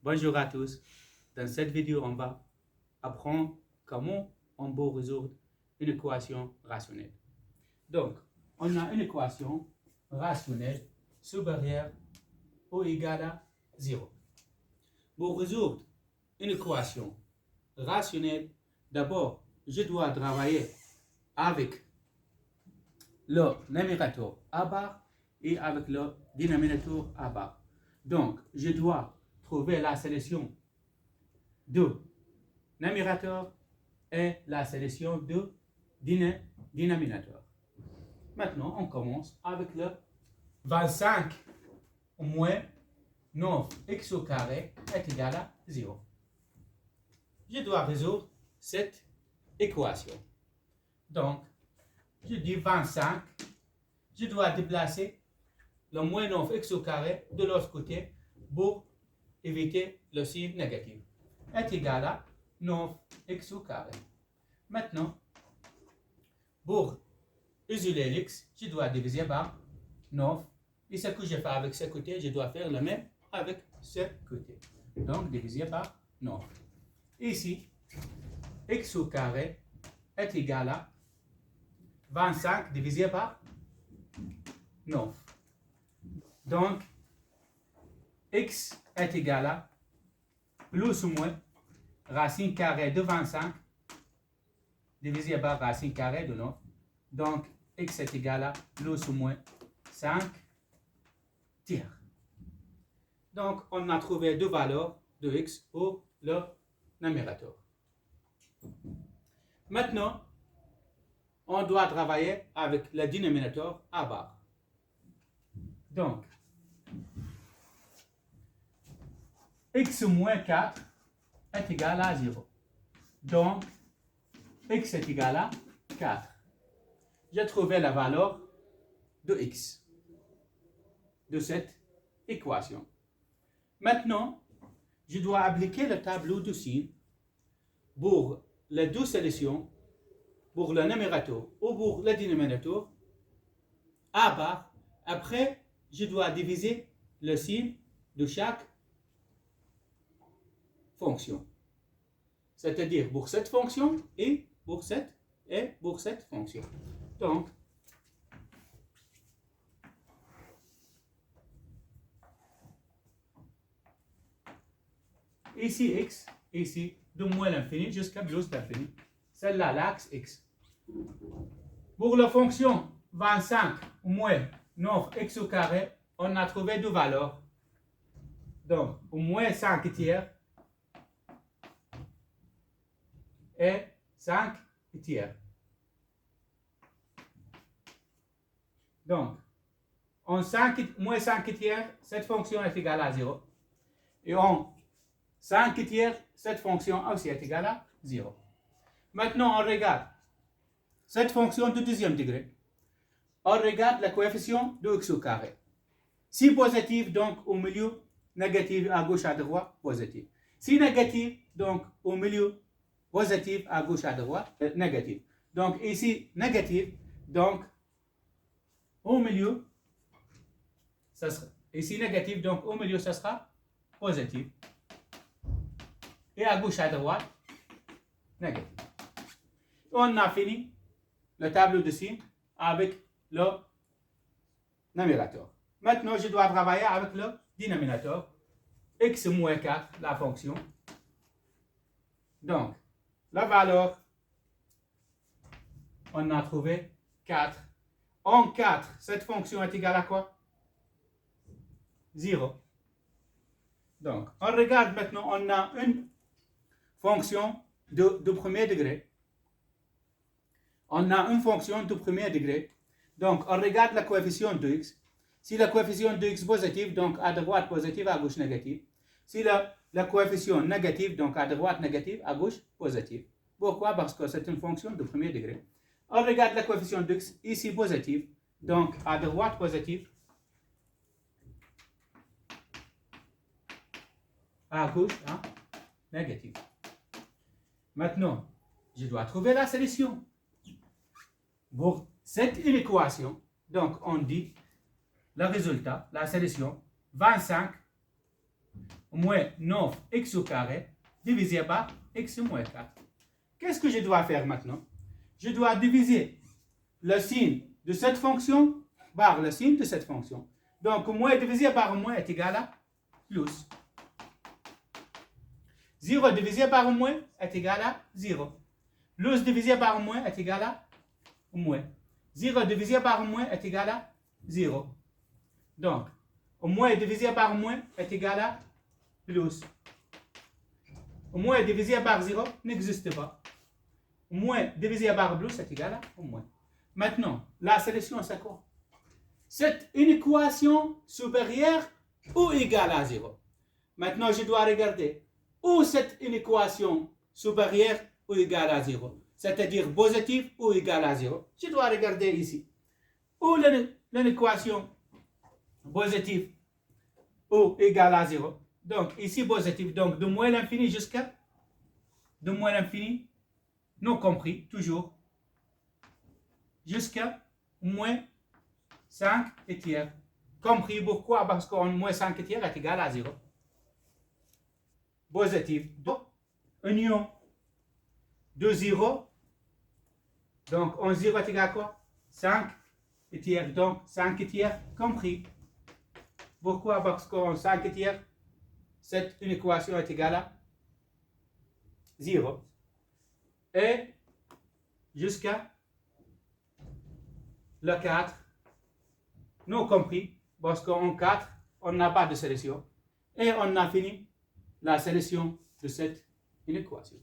Bonjour à tous. Dans cette vidéo, on va apprendre comment on peut résoudre une équation rationnelle. Donc, on a une équation rationnelle supérieure ou égale à 0. Pour résoudre une équation rationnelle, d'abord, je dois travailler avec le numérateur à bar et avec le dénominateur à bar. Donc, je dois trouver la solution de numérateur et la solution de dénominateur. Maintenant, on commence avec le 25 moins 9x au carré est égal à 0. Je dois résoudre cette équation. Donc, je dis 25, je dois déplacer le moins 9x au carré de l'autre côté pour éviter le signe négatif. Est égal à 9x au carré. Maintenant, pour isoler l'x, je dois diviser par 9. Et ce que je fais avec ce côté, je dois faire le même avec ce côté. Donc, diviser par 9. Ici, x au carré est égal à 25 divisé par 9. Donc, x est égal à plus ou moins racine carrée de 25 divisé par racine carrée de 9. Donc, x est égal à plus ou moins 5 tiers. Donc, on a trouvé deux valeurs de x pour le numérateur. Maintenant, on doit travailler avec le dénominateur à bar. Donc, x moins 4 est égal à 0. Donc, x est égal à 4. J'ai trouvé la valeur de x de cette équation. Maintenant, je dois appliquer le tableau de signes pour les deux solutions, pour le numérateur ou pour le dénominateur à bar. Après, je dois diviser le signe de chaque fonction. C'est-à-dire pour cette fonction et pour cette fonction. Donc, ici x, ici de moins l'infini jusqu'à plus l'infini. Celle-là, l'axe x. Pour la fonction 25 moins 9x au carré, on a trouvé deux valeurs. Donc, au moins 5 tiers et 5 tiers. Donc, en moins 5 tiers, cette fonction est égale à 0. Et en 5 tiers, cette fonction aussi est égale à 0. Maintenant, on regarde cette fonction de deuxième degré. On regarde le coefficient de x au carré. Si positif, donc au milieu, négatif à gauche à droite, positif. Si négatif, donc au milieu, positif à gauche à droite, négatif. Donc ici, négatif, donc au milieu, ça sera, ici négatif, donc au milieu, ça sera positif. Et à gauche à droite, négatif. On a fini le tableau de signes avec le numérateur. Maintenant, je dois travailler avec le dénominateur. X moins 4, la fonction. Donc, la valeur, on a trouvé 4. En 4, cette fonction est égale à quoi? 0. Donc, on regarde maintenant, on a une fonction de premier degré. On a une fonction de premier degré. Donc, on regarde le coefficient de x. Si le coefficient de x positif, donc à droite positif, à gauche négatif. Si le coefficient négatif, donc à droite négatif, à gauche positif. Pourquoi? Parce que c'est une fonction de premier degré. On regarde le coefficient de x, ici positif, donc à droite positif, à gauche négatif. Maintenant, je dois trouver la solution. Pour cette équation, donc on dit le résultat, la solution, 25 moins 9x au carré divisé par x moins 4. Qu'est-ce que je dois faire maintenant? Je dois diviser le signe de cette fonction par le signe de cette fonction. Donc, moins divisé par moins est égal à plus. 0 divisé par moins est égal à 0. Plus divisé par moins est égal à moins. 0 divisé par moins est égal à 0. Donc, moins divisé par moins est égal à plus. Moins divisé par 0 n'existe pas. Moins divisé par plus est égal à moins. Maintenant, la solution c'est quoi? C'est une équation supérieure ou égale à 0. Maintenant, je dois regarder où c'est une équation supérieure ou égale à 0. C'est-à-dire positive ou égale à 0. Je dois regarder ici. Où l'équation positive ou égale à 0. Donc, ici positive. Donc, de moins l'infini jusqu'à de moins l'infini, non compris, toujours, jusqu'à moins 5 et tiers. Compris, pourquoi? Parce que moins 5 et tiers est égal à 0. Positif. Donc, union de 0. Donc, en 0 est égal à quoi? 5 et tiers. Donc, 5 et tiers compris. Pourquoi? Parce qu'en 5 et tiers, cette équation est égale à 0. Et jusqu'à le 4, non compris, parce qu'en 4, on n'a pas de solution. Et on a fini la solution de cette équation.